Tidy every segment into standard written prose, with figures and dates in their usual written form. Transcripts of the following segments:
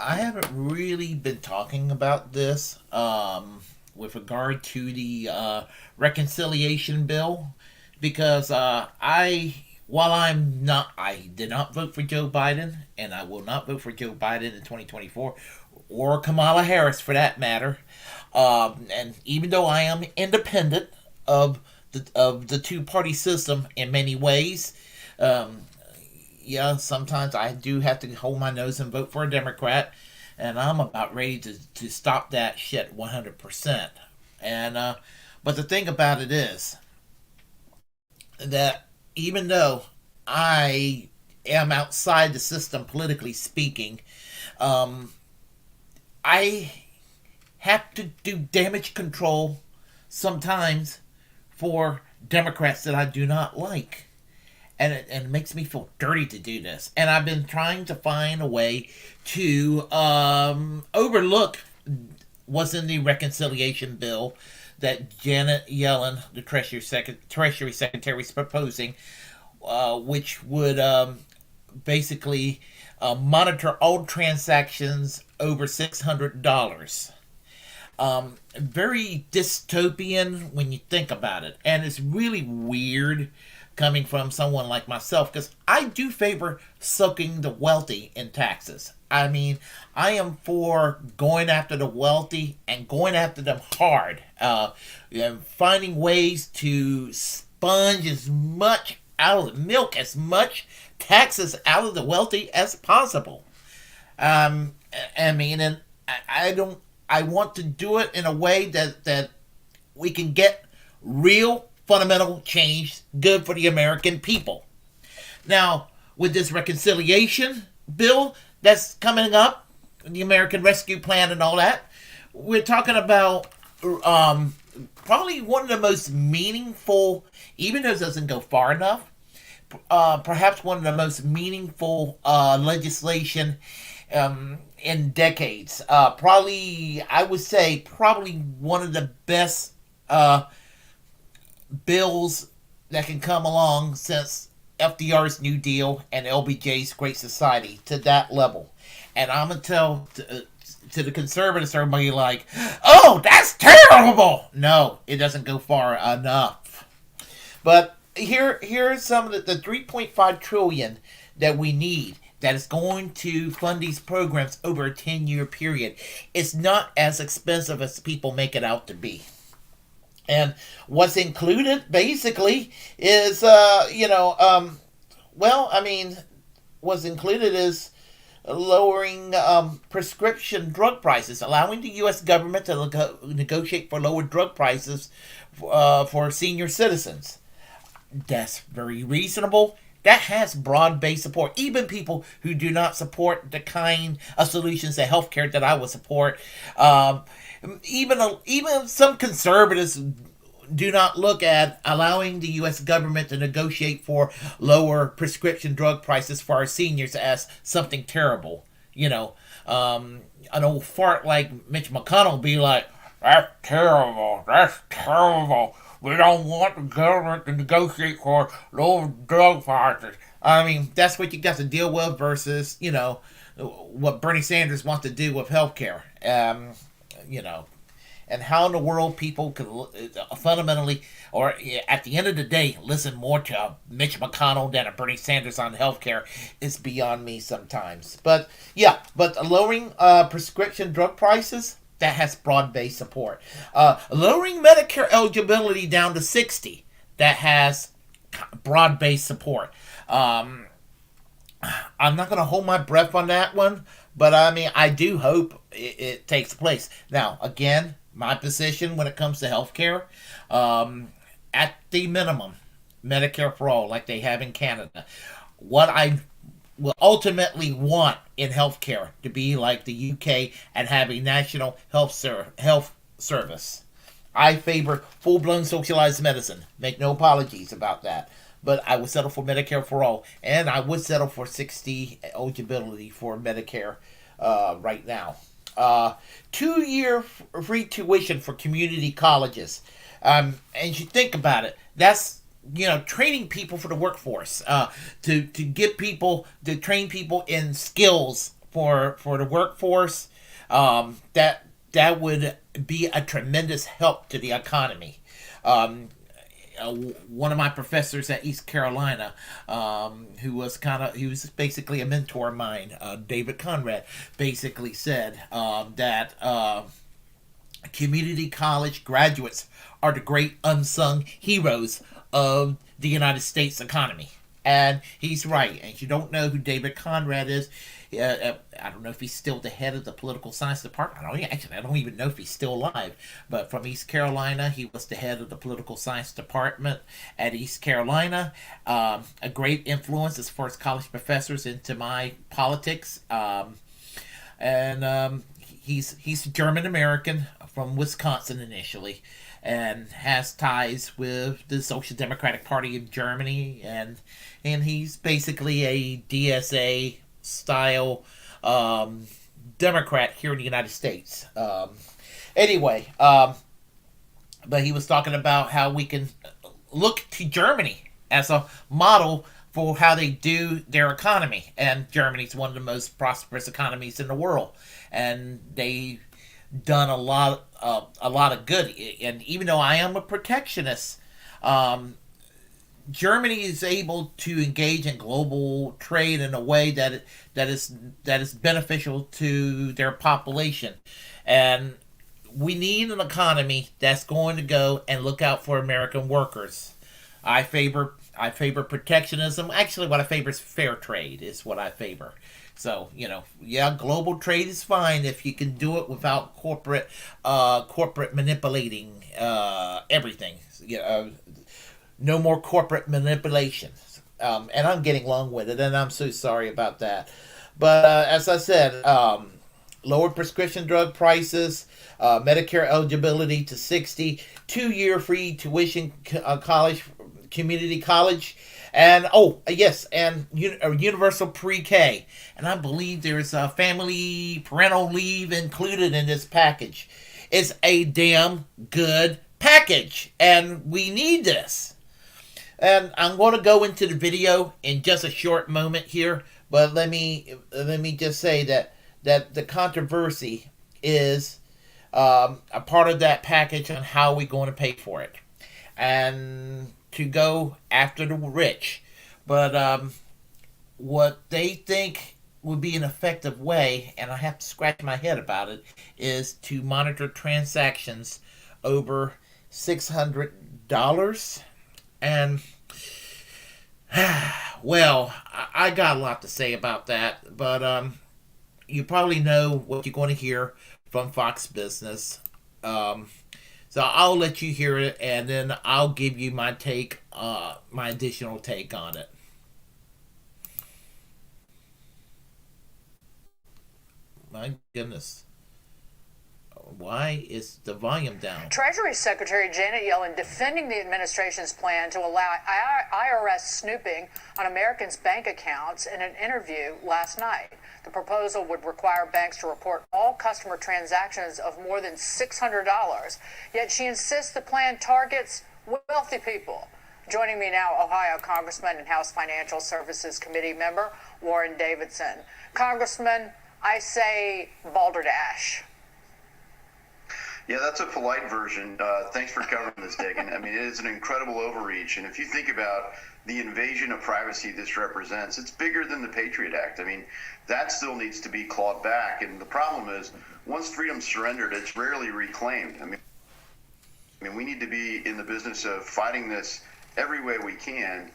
I haven't really been talking about this with regard to the reconciliation bill because I did not vote for Joe Biden, and I will not vote for Joe Biden in 2024 or Kamala Harris for that matter. And even though I am independent of the two party system in many ways, um, yeah, sometimes I do have to hold my nose and vote for a Democrat, and I'm about ready to stop that shit 100%. And but the thing about it is that even though I am outside the system politically speaking, um, I have to do damage control sometimes for Democrats that I do not like. And it makes me feel dirty to do this. And I've been trying to find a way to overlook what's in the reconciliation bill that Janet Yellen, the Treasury Secretary, is proposing, which would basically monitor all transactions over $600. Very dystopian when you think about it. And it's really weird coming from someone like myself because I do favor soaking the wealthy in taxes. I mean, I am for going after the wealthy and going after them hard. And finding ways to sponge as much out of the milk, as much taxes out of the wealthy as possible. Um, I mean, and I don't. I want to do it in a way that we can get real fundamental change, good for the American people. Now, with this reconciliation bill that's coming up, the American Rescue Plan and all that, we're talking about probably one of the most meaningful, even though it doesn't go far enough, perhaps one of the most meaningful legislation in decades. Probably, I would say, probably one of the best bills that can come along since FDR's New Deal and LBJ's Great Society to that level. And I'm going to tell to the conservatives, everybody like, oh, that's terrible. No, it doesn't go far enough. But here's some of the 3.5 trillion that we need that is going to fund these programs over a 10-year period. It's not as expensive as people make it out to be. And what's included basically is, I mean, what's included is lowering prescription drug prices, allowing the U.S. government to negotiate for lower drug prices for senior citizens. That's very reasonable. That has broad-based support. Even people who do not support the kind of solutions to healthcare that I would support, even some conservatives do not look at allowing the U.S. government to negotiate for lower prescription drug prices for our seniors as something terrible. An old fart like Mitch McConnell be like, "That's terrible. That's terrible. We don't want the government to negotiate for lower drug prices." I mean, that's what you got to deal with versus, what Bernie Sanders wants to do with healthcare. You know, and how in the world people could fundamentally, or at the end of the day, listen more to Mitch McConnell than a Bernie Sanders on healthcare is beyond me sometimes. But yeah, but lowering prescription drug prices, that has broad-based support. Lowering Medicare eligibility down to 60, that has broad-based support. I'm not going to hold my breath on that one, but I mean, I do hope it takes place. Now, again, my position when it comes to healthcare, at the minimum, Medicare for all, like they have in Canada. What I will ultimately want in healthcare to be like the UK and have a national health service. I favor full blown socialized medicine. Make no apologies about that. But I would settle for Medicare for all, and I would settle for 60 eligibility for Medicare right now. 2-year free tuition for community colleges. And you think about it, that's training people for the workforce, to get people to train people in skills for the workforce, that would be a tremendous help to the economy. Um, One of my professors at East Carolina, he was basically a mentor of mine, David Conrad, basically said that community college graduates are the great unsung heroes of the United States economy. And he's right. And if you don't know who David Conrad is, I don't know if he's still the head of the political science department. I don't even know if he's still alive. But from East Carolina, he was the head of the political science department at East Carolina. A great influence as far as college professors into my politics. And he's German American from Wisconsin initially, and has ties with the Social Democratic Party of Germany, and he's basically a DSA style Democrat here in the United States. Anyway, but he was talking about how we can look to Germany as a model for how they do their economy, and Germany's one of the most prosperous economies in the world, and they done a lot of good. And even though I am a protectionist, Germany is able to engage in global trade in a way that is beneficial to their population, and we need an economy that's going to go and look out for American workers. I favor protectionism. Actually, what I favor is fair trade. Is what I favor. So, yeah, global trade is fine if you can do it without corporate manipulating everything. No more corporate manipulation. And I'm getting long-winded, and I'm so sorry about that. But as I said, lower prescription drug prices, Medicare eligibility to 60, 2-year free tuition college, community college, and yes, and universal pre-K. And I believe there's a family parental leave included in this package. It's a damn good package, and we need this. And I'm going to go into the video in just a short moment here, but let me just say that the controversy is a part of that package on how we're going to pay for it, and to go after the rich. But what they think would be an effective way, and I have to scratch my head about it, is to monitor transactions over $600. And well, I got a lot to say about that, but you probably know what you're going to hear from Fox Business. So I'll let you hear it, and then I'll give you my take, my additional take on it. My goodness. Why is the volume down? Treasury Secretary Janet Yellen defending the administration's plan to allow IRS snooping on Americans' bank accounts in an interview last night. The proposal would require banks to report all customer transactions of more than $600. Yet she insists the plan targets wealthy people. Joining me now, Ohio Congressman and House Financial Services Committee member Warren Davidson. Congressman, I say balderdash. Yeah, that's a polite version. Thanks for covering this, Dagan. I mean, it is an incredible overreach. And if you think about the invasion of privacy this represents, it's bigger than the Patriot Act. I mean, that still needs to be clawed back. And the problem is, once freedom's surrendered, it's rarely reclaimed. I mean, we need to be in the business of fighting this every way we can.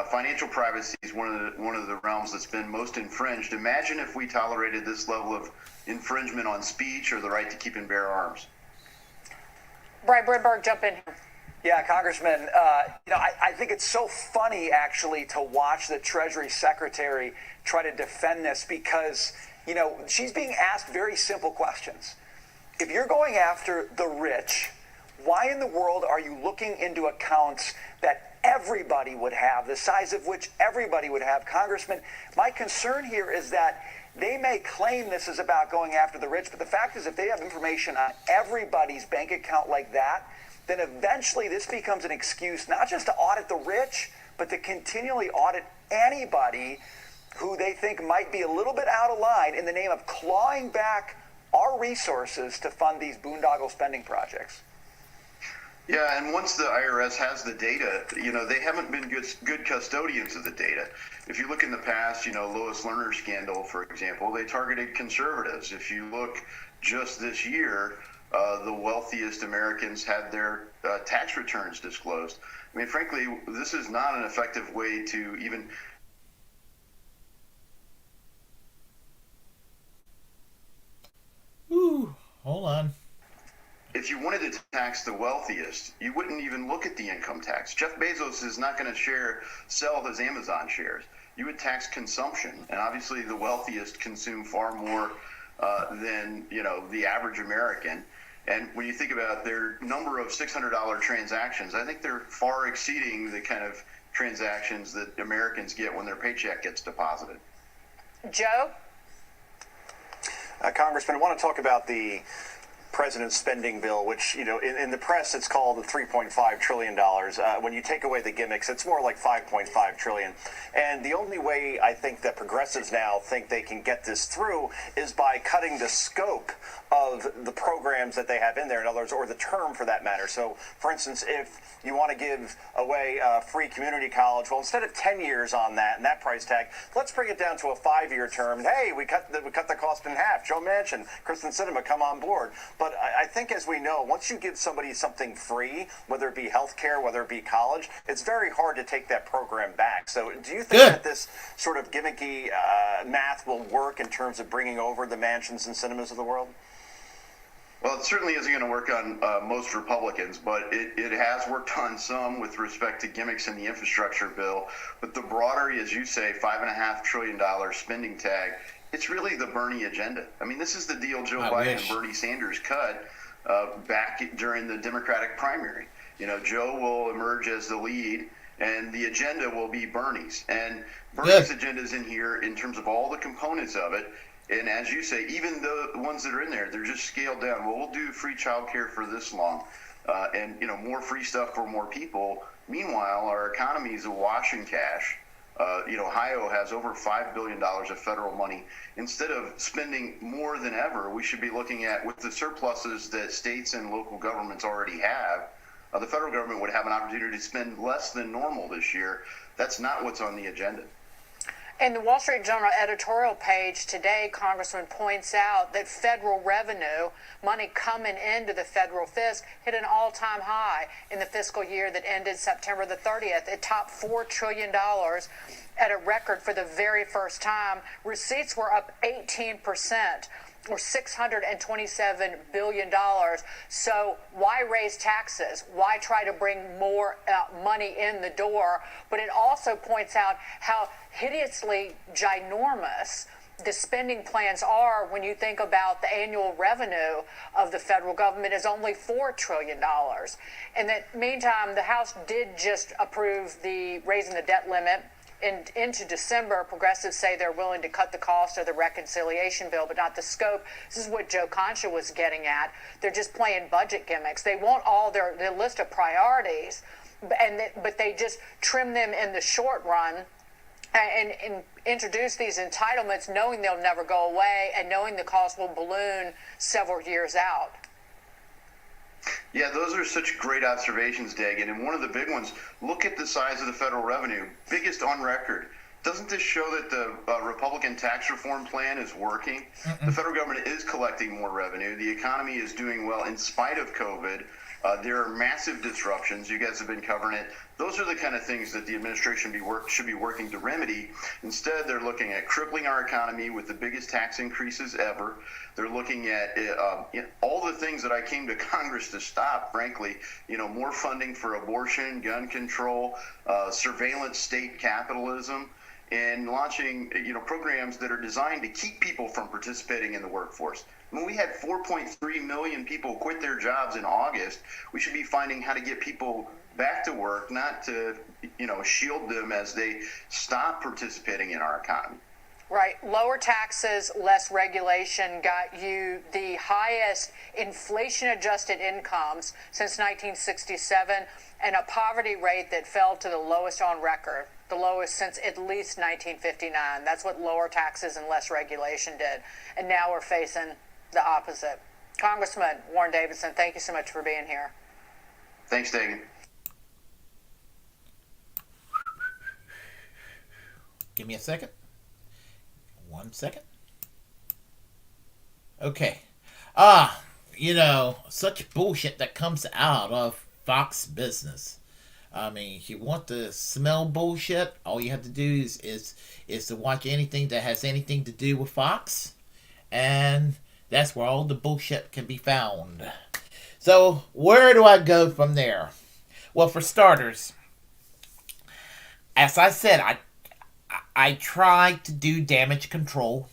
Financial privacy is one of the realms that's been most infringed. Imagine if we tolerated this level of infringement on speech or the right to keep and bear arms. Brian Bridberg, jump in here. Yeah, Congressman, I think it's so funny, actually, to watch the Treasury Secretary try to defend this because, she's being asked very simple questions. If you're going after the rich, why in the world are you looking into accounts that everybody would have, the size of which everybody would have? Congressman, my concern here is that they may claim this is about going after the rich, but the fact is if they have information on everybody's bank account like that, then eventually this becomes an excuse not just to audit the rich, but to continually audit anybody who they think might be a little bit out of line in the name of clawing back our resources to fund these boondoggle spending projects. Yeah, and once the IRS has the data, they haven't been good custodians of the data. If you look in the past, Lois Lerner scandal, for example, they targeted conservatives. If you look just this year, the wealthiest Americans had their tax returns disclosed. I mean, frankly, this is not an effective way to even... Ooh, hold on. If you wanted to tax the wealthiest, you wouldn't even look at the income tax. Jeff Bezos is not going to sell his Amazon shares. You would tax consumption, and obviously the wealthiest consume far more than the average American. And when you think about their number of $600 transactions, I think they're far exceeding the kind of transactions that Americans get when their paycheck gets deposited. Joe? Congressman, I want to talk about the president's spending bill, which, in the press, it's called $3.5 trillion. When you take away the gimmicks, it's more like $5.5 trillion. And the only way I think that progressives now think they can get this through is by cutting the scope of the programs that they have in there, in other words, or the term for that matter. So, for instance, if you want to give away free community college, well, instead of 10 years on that and that price tag, let's bring it down to a 5-year term. Hey, we cut the cost in half. Joe Manchin, Kristen Sinema, come on board. But I think, as we know, once you give somebody something free, whether it be health care, whether it be college, it's very hard to take that program back. So do you think that this sort of gimmicky math will work in terms of bringing over the Manchins and Sinemas of the world? Well, it certainly isn't going to work on most Republicans, but it has worked on some with respect to gimmicks in the infrastructure bill. But the broader, as you say, $5.5 trillion spending tag, it's really the Bernie agenda. I mean, this is the deal Joe Biden and Bernie Sanders cut back during the Democratic primary. Joe will emerge as the lead, and the agenda will be Bernie's. And Bernie's agenda is in here in terms of all the components of it. And as you say, even the ones that are in there, they're just scaled down. Well, we'll do free childcare for this long, and more free stuff for more people. Meanwhile, our economy is awash in cash. Ohio has over $5 billion of federal money. Instead of spending more than ever, we should be looking at, with the surpluses that states and local governments already have, the federal government would have an opportunity to spend less than normal this year. That's not what's on the agenda. In the Wall Street Journal editorial page today, Congressman points out that federal revenue, money coming into the federal fisc, hit an all-time high in the fiscal year that ended September the 30th. It topped $4 trillion at a record for the very first time. Receipts were up 18%. Or $627 billion. So why raise taxes? Why try to bring more money in the door? But it also points out how hideously ginormous the spending plans are when you think about the annual revenue of the federal government is only $4 trillion. In the meantime, the House did just approve the raising the debt limit. Into December, progressives say they're willing to cut the cost of the reconciliation bill, but not the scope. This is what Joe Concha was getting at. They're just playing budget gimmicks. They want all their list of priorities, but they just trim them in the short run and introduce these entitlements knowing they'll never go away and knowing the cost will balloon several years out. Yeah, those are such great observations, Dagan. And one of the big ones, look at the size of the federal revenue, biggest on record. Doesn't this show that the Republican tax reform plan is working? The federal government is collecting more revenue. The economy is doing well in spite of COVID. There are massive disruptions. You guys have been covering it. Those are the kind of things that the administration should be working to remedy. Instead, they're looking at crippling our economy with the biggest tax increases ever. They're looking at all the things that I came to Congress to stop, frankly. More funding for abortion, gun control, surveillance state capitalism, and launching programs that are designed to keep people from participating in the workforce. When we had 4.3 million people quit their jobs in August, we should be finding how to get people back to work, not to shield them as they stop participating in our economy. Right. Lower taxes, less regulation got you the highest inflation-adjusted incomes since 1967 and a poverty rate that fell to the lowest on record. the lowest since at least 1959. That's what lower taxes and less regulation did. And now we're facing the opposite. Congressman Warren Davidson, thank you so much for being here. Thanks, Dagan. Give me a second. 1 second. Okay. Such bullshit that comes out of Fox Business. I mean, if you want to smell bullshit, all you have to do is to watch anything that has anything to do with Fox, and that's where all the bullshit can be found. So, where do I go from there? Well, for starters, as I said, I try to do damage control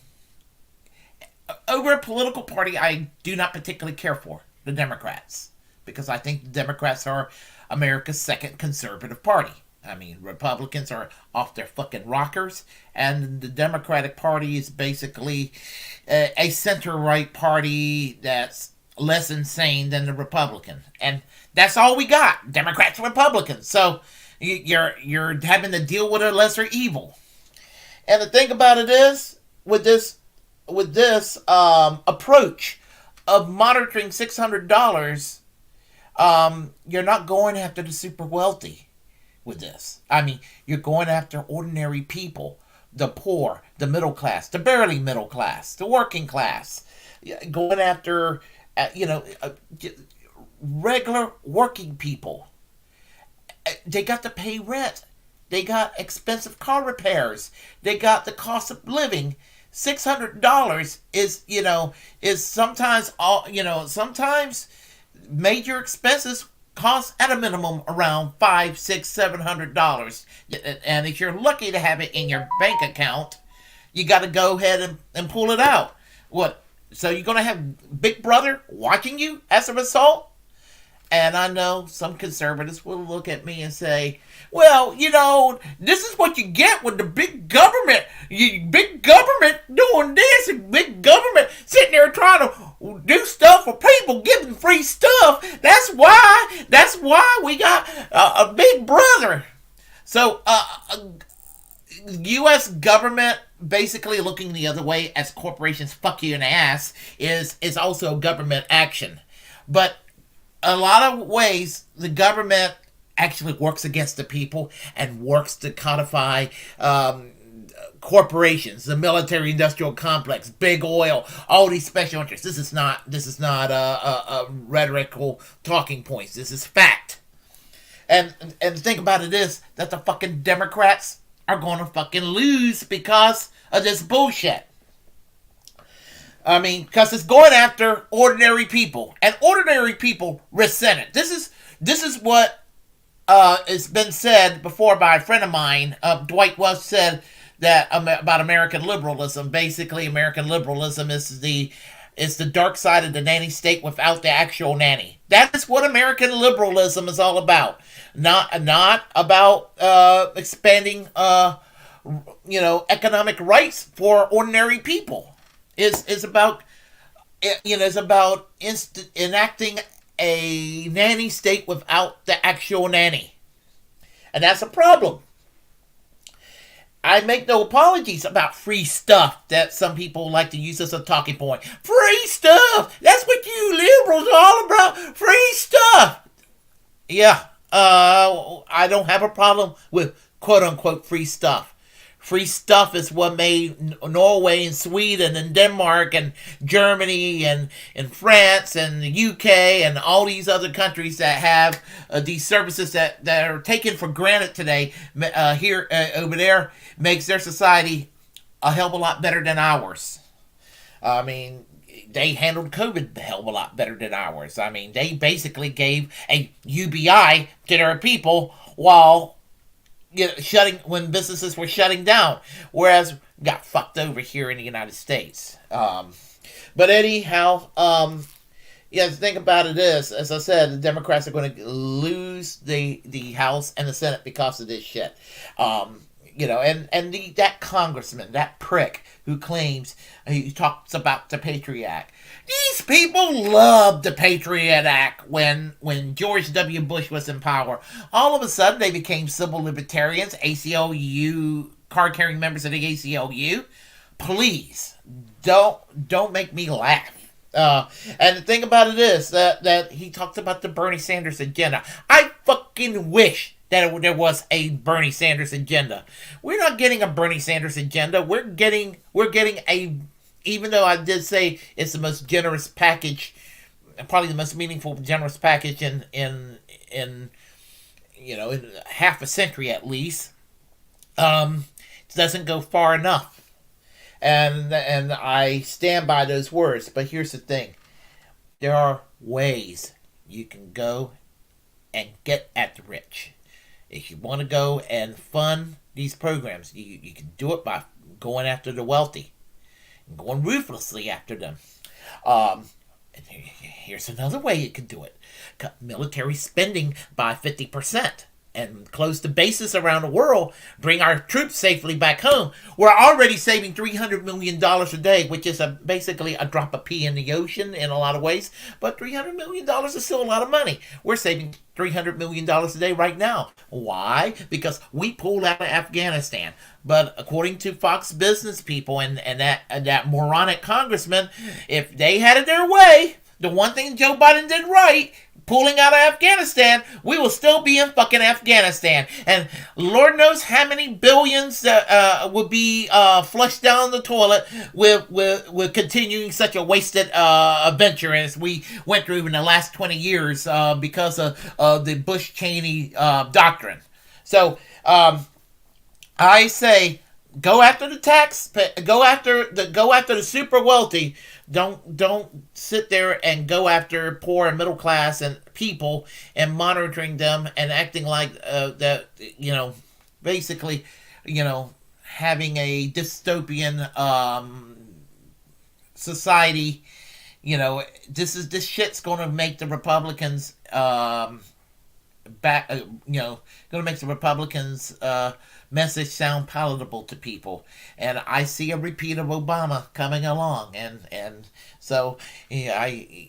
over a political party I do not particularly care for, the Democrats, because I think the Democrats are America's second conservative party. I mean, Republicans are off their fucking rockers, and the Democratic Party is basically a center-right party that's less insane than the Republican. And that's all we got, Democrats and Republicans. So you're having to deal with a lesser evil. And the thing about it is, with this approach of monitoring $600, you're not going after the super wealthy with this. I mean, you're going after ordinary people, the poor, the middle class, the barely middle class, the working class, going after, regular working people. They got to pay rent. They got expensive car repairs. They got the cost of living. $600 is sometimes sometimes major expenses cost at a minimum around $500, $600, $700. And if you're lucky to have it in your bank account, you got to go ahead and pull it out. What? So you're going to have Big Brother watching you as a result? And I know some conservatives will look at me and say, well, this is what you get with the big government. Big government doing this and big government sitting there trying to do stuff for people, giving free stuff. That's why we got a Big Brother. So, U.S. government basically looking the other way as corporations fuck you in the ass is also government action. But a lot of ways, the government actually works against the people and works to codify corporations, the military-industrial complex, big oil, all these special interests. This is not a rhetorical talking points. This is fact. And the thing about it is that the fucking Democrats are going to fucking lose because of this bullshit. I mean, because it's going after ordinary people, and ordinary people resent it. This is what has been said before by a friend of mine. Dwight Welsh said that about American liberalism. Basically, American liberalism is the dark side of the nanny state without the actual nanny. That is what American liberalism is all about. Not about expanding economic rights for ordinary people. Is about enacting a nanny state without the actual nanny, and that's a problem. I make no apologies about free stuff that some people like to use as a talking point. Free stuff. That's what you liberals are all about. Free stuff. Yeah. I don't have a problem with quote unquote free stuff. Free stuff is what made Norway and Sweden and Denmark and Germany and France and the UK and all these other countries that have these services that are taken for granted today over there makes their society a hell of a lot better than ours. I mean, they handled COVID a hell of a lot better than ours. I mean, they basically gave a UBI to their people while when businesses were shutting down, whereas we got fucked over here in the United States. But anyhow, the thing about it is, as I said, the Democrats are going to lose the House and the Senate because of this shit. that congressman, that prick who claims he talks about the Patriot Act. These people loved the Patriot Act when George W. Bush was in power. All of a sudden, they became civil libertarians, ACLU, card-carrying members of the ACLU. Please, don't make me laugh. And the thing about it is that he talked about the Bernie Sanders agenda. I fucking wish that there was a Bernie Sanders agenda. We're not getting a Bernie Sanders agenda. We're getting a, even though I did say it's the most generous package, probably the most meaningful, generous package in half a century at least. It doesn't go far enough. And I stand by those words. But here's the thing. There are ways you can go and get at the rich. If you want to go and fund these programs, you can do it by going after the wealthy. And going ruthlessly after them. And here's another way you can do it. Cut military spending by 50%. And close the bases around the world, bring our troops safely back home. We're already saving $300 million a day, which is basically a drop of pee in the ocean in a lot of ways. But $300 million is still a lot of money. We're saving $300 million a day right now. Why? Because we pulled out of Afghanistan. But according to Fox Business people and that moronic congressman, if they had it their way, the one thing Joe Biden did right, pulling out of Afghanistan, we will still be in fucking Afghanistan. And Lord knows how many billions would be flushed down the toilet with continuing such a wasted venture as we went through in the last 20 years because of the Bush-Cheney doctrine. So I say, go after the super wealthy. Don't sit there and go after poor and middle class and people and monitoring them and acting like that. Basically, having a dystopian society. This shit's going to make the Republicans going to make the Republicans message sound palatable to people. And I see a repeat of Obama coming along, and so the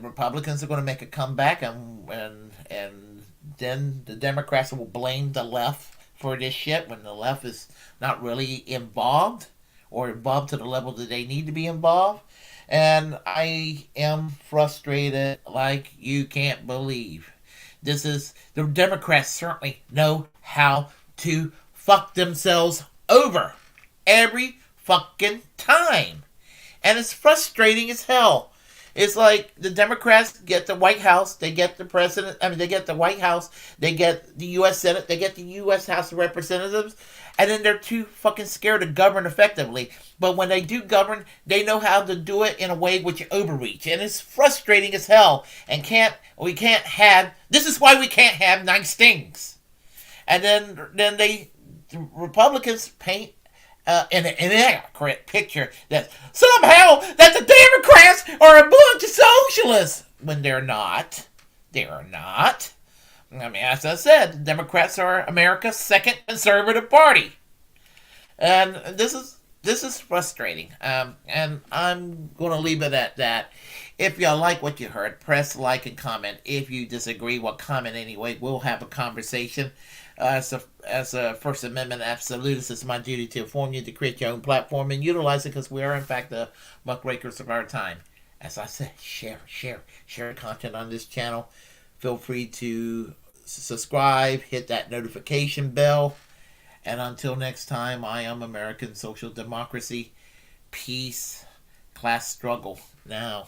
Republicans are going to make a comeback, and then the Democrats will blame the left for this shit when the left is not really involved or involved to the level that they need to be involved. And I am frustrated like you can't believe. The Democrats certainly know how to fuck themselves over every fucking time. And it's frustrating as hell. It's like the Democrats get the White House, they get the president, they get the White House, they get the U.S. Senate, they get the U.S. House of Representatives, and then they're too fucking scared to govern effectively. But when they do govern, they know how to do it in a way which overreach. And it's frustrating as hell. And this is why we can't have nice things. And then the Republicans paint an inaccurate picture that somehow that the Democrats are a bunch of socialists when they're not. They're not. As I said, the Democrats are America's second conservative party, and this is frustrating. And I'm going to leave it at that. If you like what you heard, press like and comment. If you disagree, well, comment anyway. We'll have a conversation. As a First Amendment absolutist, it's my duty to inform you to create your own platform and utilize it because we are, in fact, the muckrakers of our time. As I said, share content on this channel. Feel free to subscribe, hit that notification bell. And until next time, I am American Social Democracy. Peace, class struggle now.